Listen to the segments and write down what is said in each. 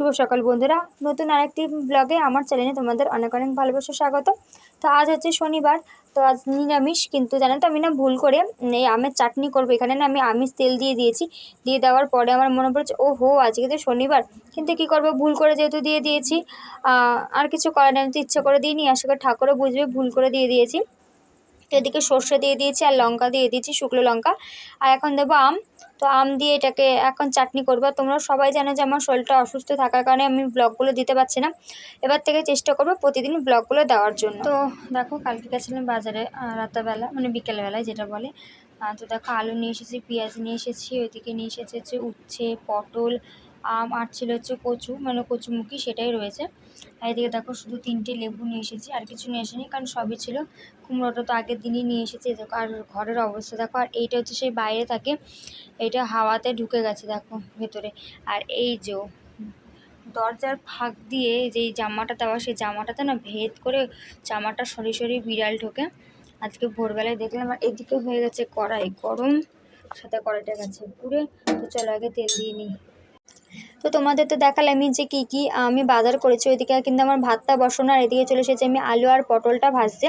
শুভ সকাল বন্ধুরা, নতুন আরেকটি ব্লগে আমার চ্যানেলে তোমাদের অনেক অনেক ভালোবাসা স্বাগত। তো আজ হচ্ছে শনিবার, তো আজ নিরামিষ। কিন্তু জানো তো আমি না ভুল করে এই আমের চাটনি করবো। এখানে না আমি আমিষ তেল দিয়ে দিয়েছি। দিয়ে দেওয়ার পরে আমার মনে পড়েছে ও হো আজকে তো শনিবার, কিন্তু কি করবো, ভুল করে যেহেতু দিয়ে দিয়েছি। আর কিছু করার নেই, আমি তো ইচ্ছে করে দিইনি, আশা করি ঠাকুরও বুঝবে ভুল করে দিয়ে দিয়েছি। তো এদিকে সর্ষে দিয়ে দিয়েছি আর লঙ্কা দিয়ে দিয়েছি, শুকনো লঙ্কা। আর এখন দেবো আম। তো আম দিয়ে এটাকে এখন চাটনি করবো। তোমরা সবাই জানো যে আমার শরীরটা অসুস্থ থাকার কারণে আমি ব্লগগুলো দিতে পারছি না। এবার থেকে চেষ্টা করবো প্রতিদিন ব্লগগুলো দেওয়ার জন্য। তো দেখো, কালকে গেছিলাম বাজারে রাতেরবেলা, মানে বিকেলবেলায় যেটা বলে। তো দেখো, আলু নিয়ে এসেছি, পেঁয়াজ নিয়ে এসেছি, ওইদিকে নিয়ে এসেছে হচ্ছে উচ্ছে, পটল, আম, আর ছিল হচ্ছে কচু, মানে কচুমুখি, সেটাই রয়েছে। আর এদিকে দেখো শুধু 3টে লেবু নিয়ে এসেছি, আর কিছু নিয়ে আসিনি, কারণ সবই ছিল। কুমড়োটা তো আগের দিনই নিয়ে এসেছি দেখো। আর ঘরের অবস্থা দেখো। আর এইটা হচ্ছে সেই বাইরে থাকে, এইটা হাওয়াতে ঢুকে গেছে দেখো ভেতরে। আর এই যে দরজার ফাঁক দিয়ে যেই জামাটা দেওয়া, সেই জামাটাতে না ভেদ করে জামাটা সরি সরি বিড়াল ঢোকে। আজকে ভোরবেলায় দেখলাম। আর এদিকে হয়ে গেছে কড়াই গরম, সাথে কড়াইটা গেছে পুড়ে। তো চলো আগে তেল দিয়ে নিই। তো তোমাদের তো দেখালাম যে কী আমি বাজার করেছি। ওইদিকে কিন্তু আমার ভাতটা বসানো, আর এদিকে চলে এসেছে আমি আলু আর পটলটা ভাজতে।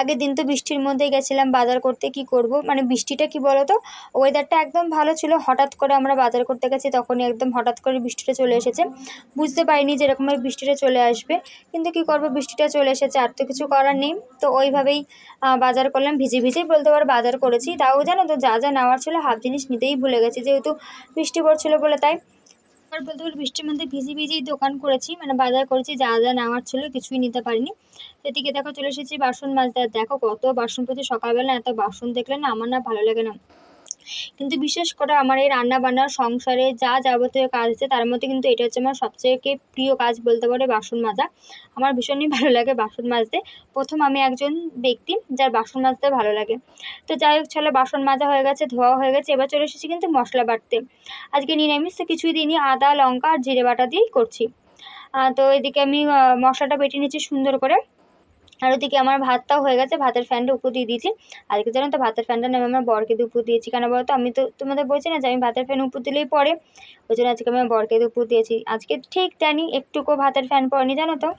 আগের দিন তো বৃষ্টির মধ্যেই গেছিলাম বাজার করতে, কি করব, মানে বৃষ্টিটা কি বলো তো, ওয়েদারটা একদম ভালো ছিল, হঠাৎ করে আমরা বাজার করতে গেছি, তখনই একদম হঠাৎ করে বৃষ্টিটা চলে এসেছে। বুঝতে পারিনি যে এরকমভাবে বৃষ্টিটা চলে আসবে, কিন্তু কি করব, বৃষ্টিটা চলে এসেছে, আর তো কিছু করার নেই। তো ওইভাবেই বাজার করলাম, ভিজে ভিজেই বলতে পারো বাজার করেছি। তাও জানো তো, যা যা নেওয়ার ছিল হাফ জিনিস নিতেই ভুলে গেছি, যেহেতু বৃষ্টি পড়ছিল বলে। তাই আর বলতে গেলে বৃষ্টির মধ্যে ভিজে ভিজেই দোকান করেছি, মানে বাজার করেছি, যা যা নেওয়ার ছিল কিছুই নিতে পারিনি। এদিকে দেখো চলে এসেছি বাসন মাজতে। দেখো কত বাসন পড়ছে, সকালবেলা এত বাসন দেখলে না আমার না ভালো লাগে না। কিন্তু বিশেষ করে আমার এই রান্না বান্নার সংসারে যা যাবতীয় কাজ আছে তার মধ্যে কিন্তু এটা হচ্ছে আমার সবচেয়ে প্রিয় কাজ বলতে পারে, বাসন মাজা। আমার ভীষণই ভালো লাগে বাসন মাজতে। প্রথম আমি একজন ব্যক্তি যার বাসন মাজতে ভালো লাগে। তো যাই হোক, চলো বাসন মাজা হয়ে গেছে, ধোয়া হয়ে গেছে, এবার চলে এসেছি কিন্তু মশলা বাটতে। আজকে নিরামিষ তো কিছুই দিইনি, আদা লঙ্কা আর জিরে বাটা দিয়েই করছি। তো এদিকে আমি মশলাটা বেটে নিচ্ছি সুন্দর করে। আর ওদিকে আমার ভাতটাও হয়ে গেছে, ভাতের ফ্যানটা উপর দিয়ে দিয়েছি। আজকে জানো তো ভাতের ফ্যানটা নেমে আমার বরকে দিয়ে উপর দিয়েছি। কেন বলো তো, আমি তো তোমাদের বলছি না যে আমি ভাতের ফ্যান উপর দিলেই পড়ে, ওই জন্য আজকে আমি আমার বরকে দিয়ে উপর দিয়েছি। আজকে ঠিক জানি একটুকু ভাতের ফ্যান পড়েনি, জানো তো।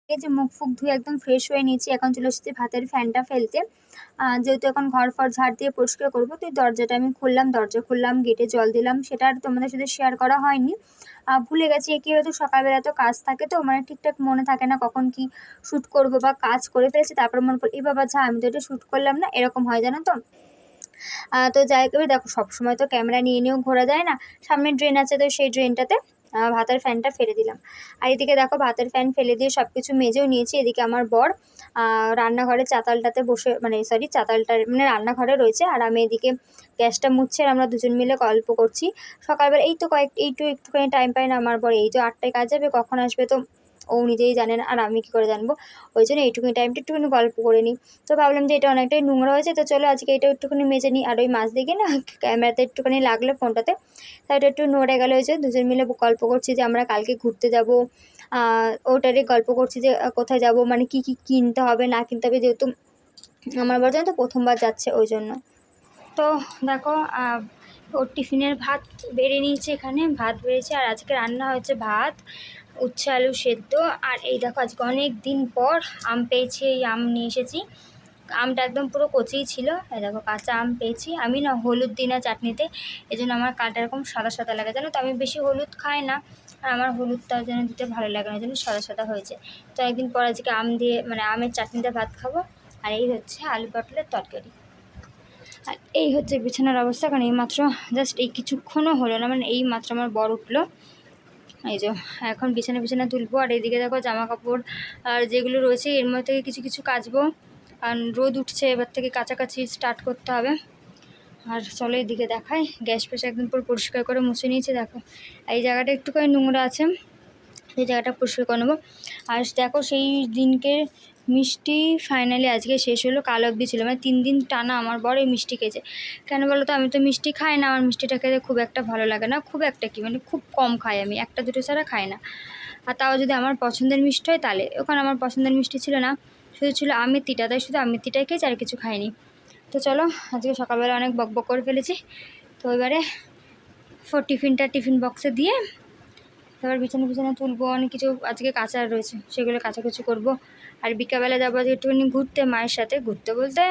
এই যে মুখ ফুক ধুয়ে একদম ফ্রেশ হয়ে নিয়েছি, এখন চলে এসেছি ভাতের ফ্যানটা ফেলতে। যেহেতু এখন ঘর ফর ঝাড় দিয়ে পরিষ্কার করবো, তো দরজাটা আমি খুললাম, দরজা খুললাম, গেটে জল দিলাম, সেটা আর তোমাদের সাথে শেয়ার করা হয়নি। ভুলে গেছি। কি হয়তো সকালবেলা তো কাজ থাকে, তো মানে ঠিকঠাক মনে থাকে না কখন কি শ্যুট করবো, বা কাজ করে ফেলেছি তারপর মনে করি এ বাবা যা আমি তো এটা শ্যুট করলাম না, এরকম হয় জানো তো। তো যাই হোক, এবার দেখো সবসময় তো ক্যামেরা নিয়ে নিয়েও ঘোরা যায় না। সামনে ড্রেন আছে, তো সেই ড্রেনটাতে ভাতের ফ্যানটা ফেলে দিলাম। আর এদিকে দেখো ভাতের ফ্যান ফেলে দিয়ে সব কিছু মেজেও নিয়েছি। এদিকে আমার বর রান্নাঘরে চাতালটাতে বসে, মানে সরি চাতালটা মানে রান্নাঘরে রয়েছে, আর আমি এদিকে গ্যাসটা মুছছি, আর আমরা দুজন মিলে গল্প করছি। সকালবেলা এই তো একটুখানি টাইম পাই না আমার বর, এই তো 8টায় কাজ যাবে, কখন আসবে তো ও নিজেই জানে না, আর আমি কী করে জানবো। ওই জন্য এইটুকুনি টাইমটা একটুখানি গল্প করে নিই। তো ভাবলাম যে এটা অনেকটাই নোংরা হয়েছে, তো চলো আজকে এটা একটুখানি মেজে নিই। আর ওই মাছ দিকে না ক্যামেরাতে একটুখানি লাগলো ফোনটাতে, তাই এটা একটু নড়ে গেলো। হয়েছে দুজন মিলে গল্প করছি যে আমরা কালকে ঘুরতে যাব। ওটারই গল্প করছি যে কোথায় যাব, মানে কি কি কিনতে হবে না কিনতে হবে, যেহেতু আমার বর তো প্রথমবার যাচ্ছে ওই জন্য। তো দেখো ওর টিফিনের ভাত বেড়ে নিয়েছে, এখানে ভাত বেড়েছে, আর আজকে রান্না হয়েছে ভাত, উচ্ছে আলু সেদ্ধ। আর এই দেখো আজকে অনেক দিন পর আম পেয়েছি, এই আম নিয়ে এসেছি। আমটা একদম পুরো কচিই ছিল। এই দেখো কাঁচা আম পেয়েছি। আমি না হলুদ দিই না চাটনিতে, এই জন্য আমার কালটা এরকম সাদা সাদা লাগে, জানো তো। আমি বেশি হলুদ খাই না, আর আমার হলুদটা যেন দিতে ভালো লাগে না, এই জন্য সাদা সাদা হয়েছে। তো একদিন পর আজকে আম দিয়ে, মানে আমের চাটনিতে ভাত খাবো। আর এই হচ্ছে আলু পটলের তরকারি। আর এই হচ্ছে বিছানার অবস্থা, কারণ এইমাত্র জাস্ট এই কিছুক্ষণও হলো না, মানে এই মাত্র আমার বর উঠলো। এই যে এখন বিছানা তুলবো। আর এইদিকে দেখো জামা কাপড় আর যেগুলো রয়েছে এর মধ্যে থেকে কিছু কিছু কাচবো, কারণ রোদ উঠছে, এবার থেকে কাছাকাছি স্টার্ট করতে হবে। আর চলো এদিকে দেখাই, গ্যাস ফ্যাস একদম পুরো পরিষ্কার করে মুছে নিয়েছি। দেখো এই জায়গাটা একটুখানি নোংরা আছে, এই জায়গাটা পরিষ্কার করে নেবো। আর দেখো সেই দিনকে মিষ্টি ফাইনালি আজকে শেষ হলো, কাল অবধি ছিল, মানে 3 দিন টানা আমার বর এই মিষ্টি খেয়েছে। কেন বলো তো, আমি তো মিষ্টি খাই না, আমার মিষ্টিটা খেতে খুব একটা ভালো লাগে না, খুব একটা কি মানে খুব কম খাই, আমি 1-2 ছাড়া খাই না। আর তাও যদি আমার পছন্দের মিষ্টি হয় তাহলে, ওখানে আমার পছন্দের মিষ্টি ছিল না, শুধু ছিল আমিত্তিটা, তাই শুধু আমিত্তিটাই খেয়েছি, আর কিছু খাইনি। তো চলো, আজকে সকালবেলা অনেক বকবক করে ফেলেছি। তো এবারে টিফিন বক্সে দিয়ে তারপর বিছানা তুলবো, অনেক কিছু আজকে কাচার রয়েছে, সেগুলো কাচাকুচি করবো। আর বিকালবেলা যাবো আজকে একটুখানি ঘুরতে, মায়ের সাথে ঘুরতে বলতে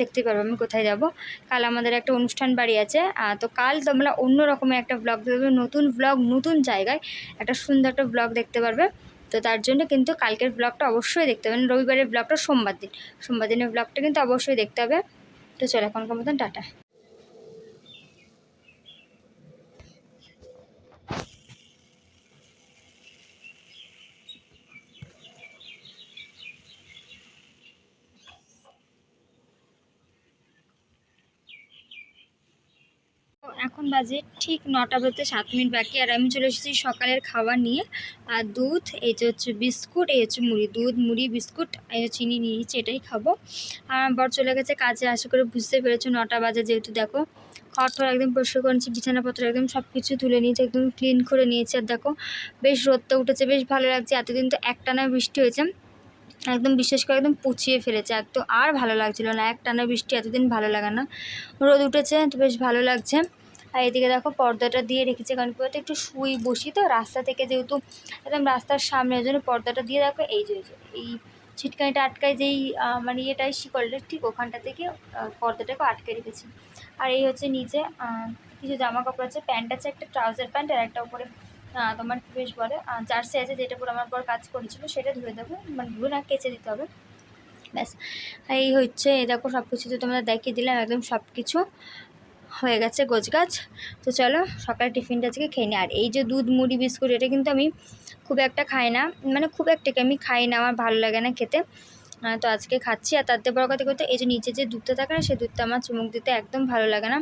দেখতে পারবো আমি কোথায় যাব। কাল আমাদের একটা অনুষ্ঠান বাড়ি আছে, তো কাল তোমরা অন্য রকমের একটা ব্লগ দেখবে, নতুন ব্লগ, নতুন জায়গায় একটা সুন্দর একটা ব্লগ দেখতে পারবে। তো তার জন্য কিন্তু কালকের ব্লগটা অবশ্যই দেখতে হবে, রবিবারের ব্লগটা সোমবার দিনের ব্লগটা কিন্তু অবশ্যই দেখতে হবে। তো চলো, এখনকার মতন টাটা। এখন বাজে ঠিক 9টা বাজতে 7 মিনিট বাকি, আর আমি চলে এসেছি সকালের খাবার নিয়ে। আর দুধ, এই যে হচ্ছে বিস্কুট, এই হচ্ছে মুড়ি, দুধ মুড়ি বিস্কুট, এই চিনি নিয়েছি, এটাই খাবো। আর আমার বর চলে গেছে কাজে, আশা করে বুঝতে পেরেছো 9টা বাজে যেহেতু। দেখো ঘর একদম পরিষ্কার করে নিয়েছি, বিছানাপত্র একদম সব কিছু তুলে নিয়েছি, একদম ক্লিন করে নিয়েছি। আর দেখো বেশ রোদটা উঠেছে, বেশ ভালো লাগছে। এতদিন তো একটানা বৃষ্টি হয়েছে, একদম বিশেষ করে একদম পুচিয়ে ফেলেছে, তো আর ভালো লাগছিলো না, একটানা বৃষ্টি এতদিন ভালো লাগে না। রোদ উঠেছে তো বেশ ভালো লাগছে। আর এদিকে দেখো পর্দাটা দিয়ে রেখেছে, কারণ কি বলতো একটু শুই বসি তো রাস্তা থেকে, যেহেতু একদম রাস্তার সামনে, ওই জন্য পর্দাটা দিয়ে দেখো এই যে এই ছিটকানিটা আটকায়, যেই মানে ইয়েটাই শিকলটা ঠিক ওখানটা থেকে পর্দাটাকে আটকে রেখেছি। আর এই হচ্ছে নিচে কিছু জামা কাপড় আছে, প্যান্ট আছে, একটা ট্রাউজার প্যান্ট, আর একটা উপরে তোমার বেশ বলে জার্সি আছে, যেটা পরে আমার পর কাজ করেছিল, সেটা ধুয়ে দেবো, মানে ধুয়ে না কেচে দিতে হবে, ব্যাস। এই হচ্ছে দেখো সব কিছু তো তোমাদের দেখিয়ে দিলাম, একদম সব কিছু হয়ে গেছে গোছগাছ। তো চলো সকালে টিফিনটা আজকে খেয়ে নিই। আর এই যে দুধ মুড়ি বিস্কুট, এটা কিন্তু আমি খুব একটা খাই না, মানে খুব একটা কি আমি খাই না, আমার ভালো লাগে না খেতে, তো আজকে খাচ্ছি। আর তাতে বড় কথা করতে, এই যে নিচে যে দুধটা থাকে না, সেই দুধটা আমার চুমুক দিতে একদম ভালো লাগে না।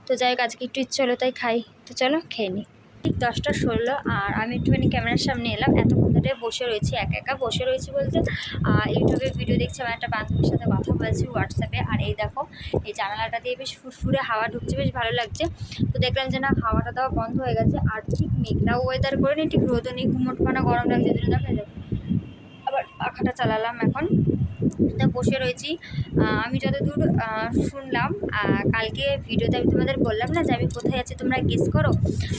তো যাই হোক, আজকে একটু ইচ্ছে হলো তাই খাই। তো চলো খেয়ে নিই। ঠিক 10টা 16, আর আমি একটুখানি ক্যামেরার সামনে এলাম। এতক্ষণ ধরে বসে রয়েছি, একা বসে রয়েছি বলতে ইউটিউবে ভিডিও দেখছি, আমার একটা বান্ধবীর সাথে কথা বলছি হোয়াটসঅ্যাপে। আর এই দেখো এই জানালাটা দিয়ে বেশ ফুরফুরে হাওয়া ঢুকছে, বেশ ভালো লাগছে। তো দেখলাম যে না, হাওয়াটা দেওয়া বন্ধ হয়ে গেছে, আর ঠিক মেঘলাও ওয়েদার করে নেই, ঠিক রোদও নেই, ঘুমোটখানা গরম লাগছে, দেখা যাবে। আবার পাখাটা চালালাম এখন, তা বসে রয়েছি। আমি যতদূর শুনলাম, কালকে ভিডিওতে আমি তোমাদের বললাম না যে আমি কোথায় আছি তোমরা গেস করো,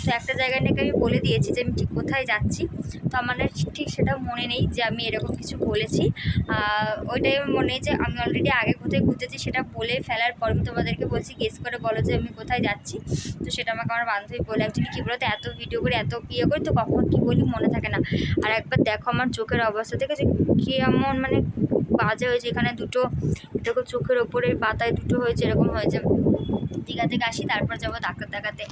তো একটা জায়গায় নাকি আমি বলে দিয়েছি যে আমি ঠিক কোথায় যাচ্ছি। তো আমার ঠিক সেটা মনে নেই যে আমি এরকম কিছু বলেছি, ওইটাই আমার মনে নেই যে আমি অলরেডি আগে কোথায় ঘুরতেছি সেটা বলে ফেলার পর আমি তোমাদেরকে বলছি গেস করে বলো যে আমি কোথায় যাচ্ছি। তো সেটা আমাকে আমার বান্ধবী বলে, অ্যাকচুয়ালি কী বলো তো, এত ভিডিও করি, এত ইয়ে করি, তো কখন কী বলি মনে থাকে না। আর একবার দেখো আমার চোখের অবস্থা থেকে যে কেমন মানে বাজে হয়েছে, এখানে দুটো দেখো চোখের ওপরে পাতায় দুটো হয়েছে, এরকম হয়েছে। দীঘা থেকে আসি, তারপর যাবো ডাক্তার দেখাতে।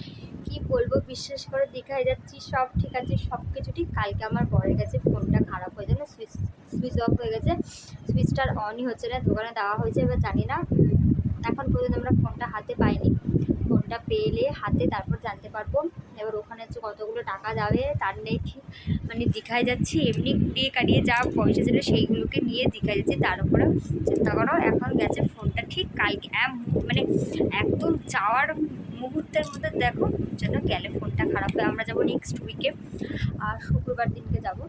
কি বলবো, বিশ্বাস করে দীঘায় যাচ্ছি, সব ঠিক আছে, সব কিছু ঠিক। কালকে আমার বরের কাছে ফোনটা খারাপ হয়ে যায় না, সুইচ অফ হয়ে গেছে, সুইচটা অনই হচ্ছে না, দোকানে দেওয়া হয়েছে, এবার জানি না, এখন পর্যন্ত আমরা ফোনটা হাতে পাইনি। ফোনটা পেলে হাতে তারপর জানতে পারবো। এবার ওখানে হচ্ছে কতগুলো টাকা যাবে তার নেই ঠিক, মানে দীঘায় যাচ্ছি এমনি ঘুরিয়ে কাটিয়ে যা পয়সা ছিল সেইগুলোকে নিয়ে দীঘায় যাচ্ছি, তার উপরে চিন্তা করো এখন গেছে ফোনটা ঠিক কালকে, মানে একদম যাওয়ার মুহূর্তের মধ্যে দেখো যেন গেলে ফোনটা খারাপ হয়। আমরা যাবো নেক্সট উইকে, আর শুক্রবার দিনকে যাব।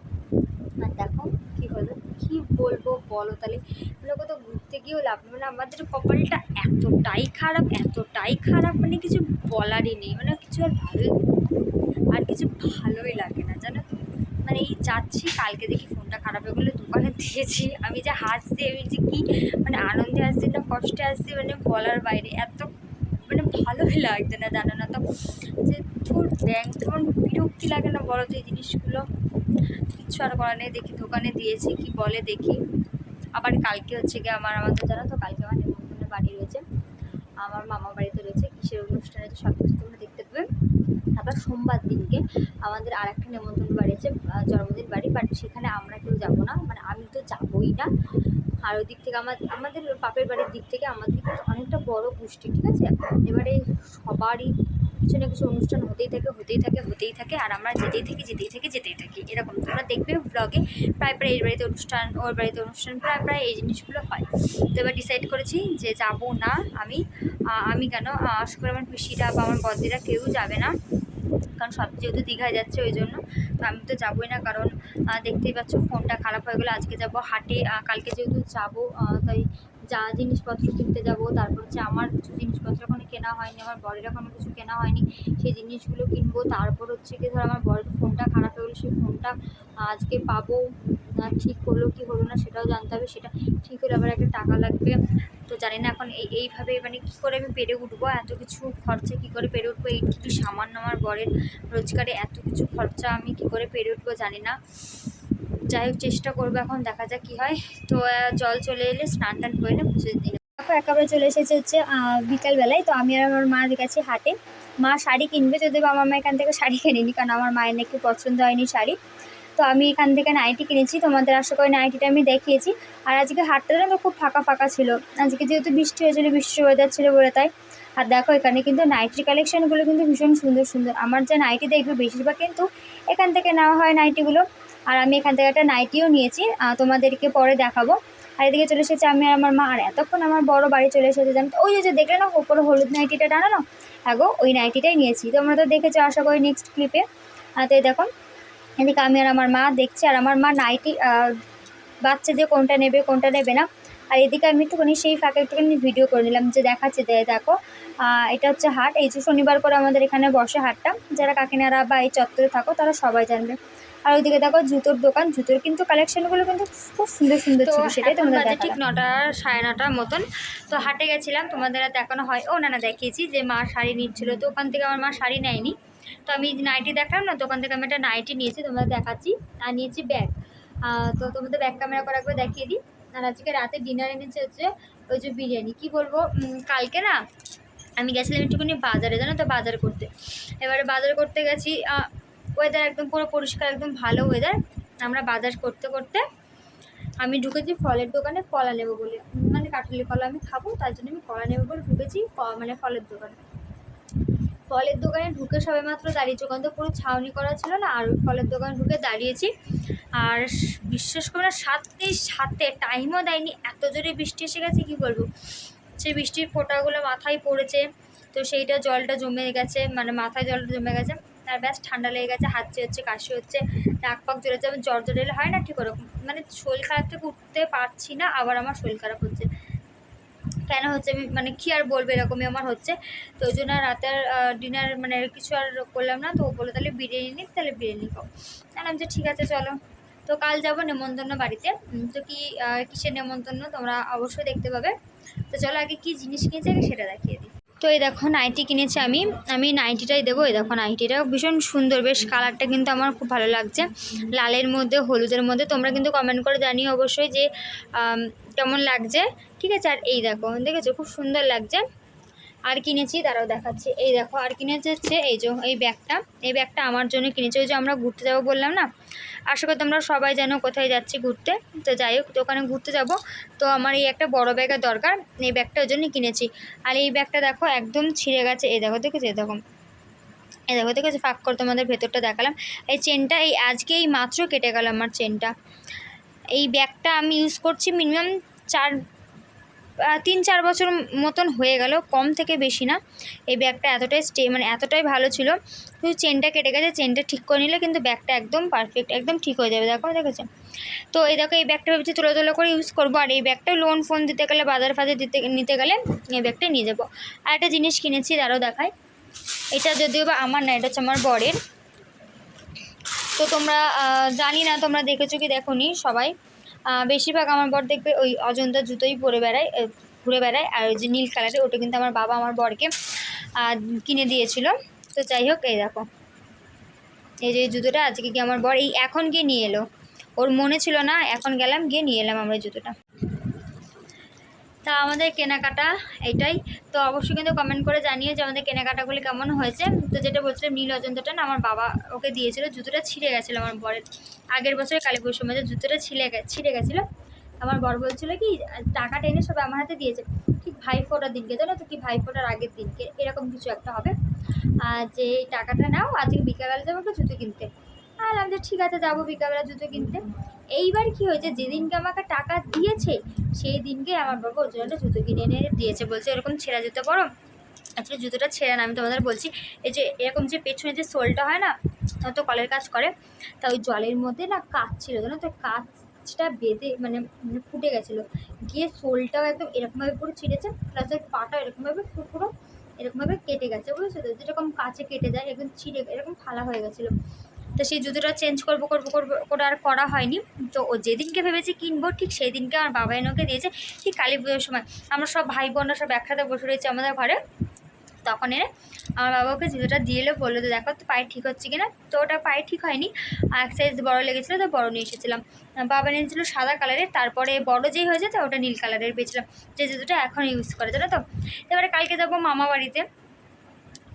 আর দেখো কী হলো, কী বলবো বলো তাহলে, মানে কোথাও ঘুরতে গিয়েও লাভ নেই, মানে আমাদের কপালটা এতটাই খারাপ, মানে কিছু বলারই নেই, মানে কিছু আর ভালোই লাগে না জানো তো। মানে এই যাচ্ছি, কালকে দেখি ফোনটা খারাপ হয়ে গেলো, দোকানে দিয়েছি, আমি যে হাসছি, আমি যে কি মানে আনন্দে আসছি না কষ্টে আসছি, মানে বলার বাইরে, এত মানে ভালোই লাগছে না জানো না তো, যে তোর ব্যাংক তখন বিরক্তি লাগে না বলো তো এই জিনিসগুলো। কিচ্ছু আর করার নেই, দেখি দোকানে দিয়েছি, কি বলে দেখি। আবার কালকে হচ্ছে গিয়ে আমাদের জানো তো, কালকে আমার নেমন্তন্ন বাড়ি রয়েছে, আমার মামা বাড়িতে রয়েছে, কিসের অনুষ্ঠান আছে সব কিছু তোমরা দেখতে পাবে। আবার সোমবার দিনকে আমাদের আর একটা নেমন্তন্ন বাড়ি আছে, জন্মদিন বাড়ি, বাট সেখানে আমরা কেউ যাবো না, মানে আমি তো যাবোই না। আর ওই দিক থেকে আমাদের বাপের বাড়ির দিক থেকে আমাদের অনেকটা বড় গোষ্ঠী, ঠিক আছে। এবারে সবারই কিছু না কিছু অনুষ্ঠান হতেই থাকে, আর আমরা যেতেই থাকি এরকম। তোমরা দেখবে ব্লগে প্রায় এর বাড়িতে অনুষ্ঠান, ওর বাড়িতে অনুষ্ঠান, প্রায় এই জিনিসগুলো হয়। তো এবার ডিসাইড করেছি যে যাব না আমি কেন, আশা করি আমার পিসিরা বা আমার বদিরা কেউ যাবে না, কারণ সব যেহেতু দীঘায় যাচ্ছে ওই জন্য। তো আমি তো যাবোই না, কারণ দেখতেই পাচ্ছ ফোনটা খারাপ হয়ে গেলো। আজকে যাব হাটে, কালকে যেহেতু যাবো তাই যা জিনিসপত্র কিনতে যাব, তারপর হচ্ছে আমার কিছু জিনিসপত্র এখনো কেনা হয়নি, আমার বরের এখনো কিছু কেনা হয়নি, সেই জিনিসগুলো কিনবো। তারপর হচ্ছে কি ধর আমার বরের ফোনটা খারাপ হয়ে গেলো, সেই ফোনটা আজকে পাবো, ঠিক হলো কি হলো না সেটাও জানতে হবে, সেটা ঠিক হলে আবার একটা টাকা লাগবে। তো জানি না এখন এইভাবে মানে কী করে আমি পেরে উঠবো, এত কিছু খরচা কী করে পেরে উঠবো, এইটুকু সামান্য আমার বরের রোজগারে এত কিছু খরচা আমি কী করে পেরে উঠবো জানি না। যাই হোক চেষ্টা করবো, এখন দেখা যাক কী হয়। তো জল চলে এলে স্নান টান করে না পুজো দিন। দেখো একেবারে চলে এসেছে হচ্ছে বিকালবেলায়। তো আমি আর আমার মা গেছি হাটে, মা শাড়ি কিনবে, যদিও আমার মা এখান থেকে শাড়ি কেনেনি, কারণ আমার মায়ের নাকি পছন্দ হয়নি শাড়ি। তো আমি এখান থেকে নাইটি কিনেছি, তোমাদের আশা করি নাইটিটা আমি দেখিয়েছি। আর আজকে হাটটা তো খুব ফাঁকা ছিল, আজকে যেহেতু বৃষ্টি হয়েছিল, বৃষ্টির ওয়েদার ছিল বলে তাই। আর দেখো এখানে কিন্তু নাইটির কালেকশানগুলো কিন্তু ভীষণ সুন্দর। আমার যা নাইটি দেখবে বেশিরভাগ কিন্তু এখান থেকে নেওয়া হয় নাইটিগুলো। আর আমি এখান থেকে একটা নাইটিও নিয়েছি, তোমাদেরকে পরে দেখাবো। আর এদিকে চলে এসেছে আমি আর আমার মা, আর এতক্ষণ আমার বড় বাড়ি চলে এসেছে। জানো ওই যে দেখলে না ওপরে হলুদ নাইটিটা টানানো, গো ওই নাইটিটাই নিয়েছি, তোমরা তো দেখেছো আশা করি নেক্সট ক্লিপে। তো দেখো এদিকে আমি আর আমার মা দেখছি, আর আমার মা নাইটি বাচ্চা যে কোনটা নেবে না। আর এদিকে আমি একটুখানি সেই ফাঁকে একটুখানি ভিডিও করে নিলাম, যে দেখাচ্ছে দেখো এটা হচ্ছে হাট, এই যে শনিবার করে আমাদের এখানে বসে হাটটা, যারা কাকিনারা বা এই চত্বরে থাকো তারা সবাই জানবে। আর ওইদিকে দেখো জুতোর দোকান, জুতোর কিন্তু কালেকশানগুলো কিন্তু খুব সুন্দর ছিল, সেটাই তোমাদের দেখা। ঠিক 9টা 9:30 মতন তো হাটে গেছিলাম, তোমাদের আর দেখানো হয়, ও না দেখিয়েছি যে মা শাড়ি নিচ্ছিলো, তো ওখান থেকে আমার মা শাড়ি নেয়নি। তো আমি নাইটি দেখলাম না, দোকান থেকে আমি একটা নাইটি নিয়েছি, তোমাদের দেখাচ্ছি। আর নিয়েছি ব্যাগ, তো তোমাদের ব্যাক ক্যামেরা করে একবার দেখিয়ে দিই। আর আজকে রাতে ডিনার এনেছে হচ্ছে ওই যে বিরিয়ানি, কি বলবো, কালকে না আমি গেছিলাম একটুখানি বাজারে, জানো তো, বাজার করতে। এবারে বাজার করতে গেছি, ওয়েদার একদম পুরো পরিষ্কার, একদম ভালো ওয়েদার। আমরা বাজার করতে আমি ঢুকেছি ফলের দোকানে, কলা নেবো বলে, মানে কাঁঠালি কলা আমি খাবো, তার জন্য আমি কলা নেবো বলে ঢুকেছি মানে ফলের দোকানে ঢুকে সবে মাত্র দাঁড়িয়েছি, ওখান তো পুরো ছাউনি করা ছিল না, আর ফলের দোকানে ঢুকে দাঁড়িয়েছি। আর বিশ্বাস করে না, সাথে টাইমও দেয়নি, এত জোরে বৃষ্টি এসে গেছে কি বলবো। সেই বৃষ্টির ফোঁটাগুলো মাথায় পড়েছে, তো সেইটা জলটা জমে গেছে, মানে মাথায় জলটা জমে গেছে, আর ব্যাস ঠান্ডা লেগে গেছে, হাঁচি হচ্ছে, কাশি হচ্ছে, নাক পাক জ্বলেছে, আমার জ্বর এলে হয় না ঠিক ওরকম, মানে শরীর খারাপ থেকে উঠতে পারছি না, আবার আমার শরীর খারাপ হচ্ছে, কেন হচ্ছে আমি মানে কী আর বলবো, এরকমই আমার হচ্ছে। তো ওই জন্য রাতের ডিনার মানে কিছু আর করলাম না। তো ও বললো তাহলে বিরিয়ানি নিস, তাহলে বিরিয়ানি খাও। জানলাম যে ঠিক আছে চলো। তো কাল যাবো নেমন্তন্ন বাড়িতে, তো কিসের নেমন্তন্ন তোমরা অবশ্যই দেখতে পাবে। তো চলো আগে কী জিনিস কিনেছি আগে সেটা দেখিয়ে দিই। তো এই দেখো নাইটি কিনেছি আমি নাইটিটাই দেবো। এই দেখো নাইটিটা ভীষণ সুন্দর, বেশ কালারটা কিন্তু আমার খুব ভালো লাগছে, লালের মধ্যে হলুদের মধ্যে। তোমরা কিন্তু কমেন্ট করে জানিও অবশ্যই যে কেমন লাগছে, ঠিক আছে। আর এই দেখো দেখেছো খুব সুন্দর লাগছে। আর কিনেছি তারাও দেখাচ্ছি, এই দেখো আর কিনেছে হচ্ছে এই ব্যাগটা আমার জন্য কিনেছি, ওই যে আমরা ঘুরতে যাবো বললাম না, আশা করি তোমরা সবাই জানো কোথায় যাচ্ছি ঘুরতে। তো যাই হোক, তো ওখানে ঘুরতে যাব, তো আমার এই একটা বড় ব্যাগের দরকার, এই ব্যাগটা ওই জন্যই কিনেছি। আর এই ব্যাগটা দেখো একদম ছিঁড়ে গেছে, এই দেখো দেখেছো, এই দেখো দেখেছো, ফাঁক করে তোমাদের ভেতরটা দেখালাম। এই চেনটা এই মাত্র কেটে গেল আমার চেনটা। এই ব্যাগটা আমি ইউজ করছি মিনিমাম 3-4 বছর মতন হয়ে গেল, কম থেকে বেশি না। এই ব্যাগটা এতটাই ভালো ছিল, শুধু চেনটা কেটে গেছে, চেনটা ঠিক করে নিলে কিন্তু ব্যাগটা একদম পারফেক্ট, একদম ঠিক হয়ে যাবে। দেখেছো। তো এই দেখো এই ব্যাগটা ভেবেছি তুলো করে ইউজ করবো, আর এই ব্যাগটা লোন ফোন দিতে গেলে, বাজার ফাজার নিতে গেলে এই ব্যাগটাই নিয়ে যাবো। আর একটা জিনিস কিনেছি, তারও দেখায়। এটা যদিও বা আমার না, এটা হচ্ছে আমার বরের। তো তোমরা জানি না তোমরা দেখেছো কি দেখোনি সবাই, বেশিরভাগ আমার বর দেখবে ওই অজন্তা জুতোই ঘুরে বেড়ায়। আর ওই যে নীল কালারের, ওটা কিন্তু আমার বাবা আমার বরকে কিনে দিয়েছিল। তো যাই হোক, এই দেখো এই যে জুতোটা আজকে কি আমার বর এখন গিয়ে নিয়ে এলো, ওর মনে ছিল না, এখন গেলাম গিয়ে নিয়ে এলাম আমরা জুতোটা। তা আমাদের কেনাকাটা এটাই। তো অবশ্যই কিন্তু কমেন্ট করে জানিয়ে যে আমাদের কেনাকাটাগুলি কেমন হয়েছে। তো যেটা বলছিলাম নীল অজন্তাটা না, আমার বাবা ওকে দিয়েছিল, জুতোটা ছিঁড়ে গেছিলো আমার বরের, আগের বছরের কালী পুজোর সময় জুতোটা ছিঁড়ে গেছিলো। আমার বর বলছিল কি টাকাটা এনে সব আমার হাতে দিয়েছে, ঠিক ভাইফোঁটার দিনকে, জানো তো কি ভাইফোঁটার আগের দিনকে এরকম কিছু একটা হবে, যে এই টাকাটা নাও, আজকে বিকালবেলা যাবো একটা জুতো কিনতে। আর আমি ঠিক আছে যাবো বিকালবেলা জুতো কিনতে। এইবার কি হয়েছে, যেদিনকে আমাকে টাকা দিয়েছে সেই দিনকে আমার বাবা ওর জন্য একটা জুতো কিনে এনে দিয়েছে, বলছে এরকম ছেঁড়া জুতো পরো। আসলে জুতোটা ছেঁড়া না, আমি তোমাদের বলছি, এই যে এরকম যে পেছনে যে সোলটা হয় না, তো কলের কাজ করে, তা ওই জলের মধ্যে না কাঁচ ছিল, জানো তো কাঁচটা বেঁধে মানে ফুটে গেছিলো, গিয়ে সোলটাও একদম এরকমভাবে পুরো ছিঁড়েছে, প্লাস ওই পাটা এরকমভাবে পুরো এরকমভাবে কেটে গেছে, বুঝেছো তো, যেরকম কাঁচে কেটে যায় একদম ছিঁড়ে এরকম ফালা হয়ে গেছিলো। তো সেই জুতোটা চেঞ্জ করবো করে আর করা হয়নি। তো ও যেদিনকে ভেবেছি কিনবো ঠিক সেই দিনকে আমার বাবা এনে ওকে দিয়েছে, ঠিক কালী পুজোর সময় আমরা সব ভাই বোনরা সব একসাথে বসে রয়েছে আমাদের ঘরে, তখন এনে আমার বাবা ওকে জুতোটা দিয়ে এলো, বললো তো দেখো তো পায়ে ঠিক হচ্ছে কিনা। তো ওটা পায়ে ঠিক হয়নি, আর এক সাইজ বড়ো লেগেছিলো, তো বড়ো নিয়ে এসেছিলাম। বাবা নিয়েছিল সাদা কালারের, তারপরে বড়ো যেই হয়ে যেত ওটা নীল কালারের পেয়েছিলাম, যে জুতোটা এখন ইউজ করে, জানো তো। এবারে কালকে যাবো মামা বাড়িতে,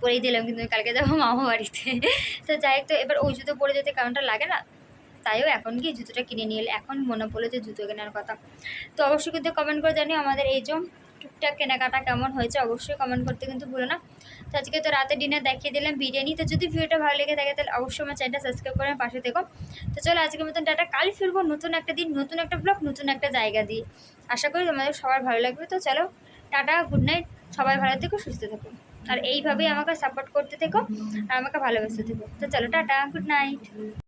পরেই দিলাম কিন্তু কালকে যাবো মামা বাড়িতে। তো যাই হোক, তো এবার ওই জুতো পরে যেতে কারণটা লাগে না, তাইও এখন গিয়ে জুতোটা কিনে নিয়ে এলে, এখন মনে পড়লো যে জুতো কেনার কথা। তো অবশ্যই কিন্তু কমেন্ট করে জানিও আমাদের এই যে টুকটাক কেনাকাটা কেমন হয়েছে, অবশ্যই কমেন্ট করতে কিন্তু ভুলো না। তো আজকে তো রাতে ডিনার দেখিয়ে দিলাম বিরিয়ানি। তো যদি ভিডিওটা ভালো লেগে থাকে তাহলে অবশ্যই আমার চ্যানেলটা সাবস্ক্রাইব করে পাশে থেকো। তো চলো আজকের মতন টাটা, কাল ফিরবো নতুন একটা দিন, নতুন একটা ব্লগ, নতুন একটা জায়গা দিয়ে। আশা করি তোমাদের সবার ভালো লাগবে। তো চলো টাটা, গুড নাইট, সবাই ভালো থেকো, সুস্থ থেকো, আর এইভাবেই আমাকে সাপোর্ট করতে থেকো আর আমাকে ভালোবাসতে থেকো। তো চলো টাটা, গুড নাইট।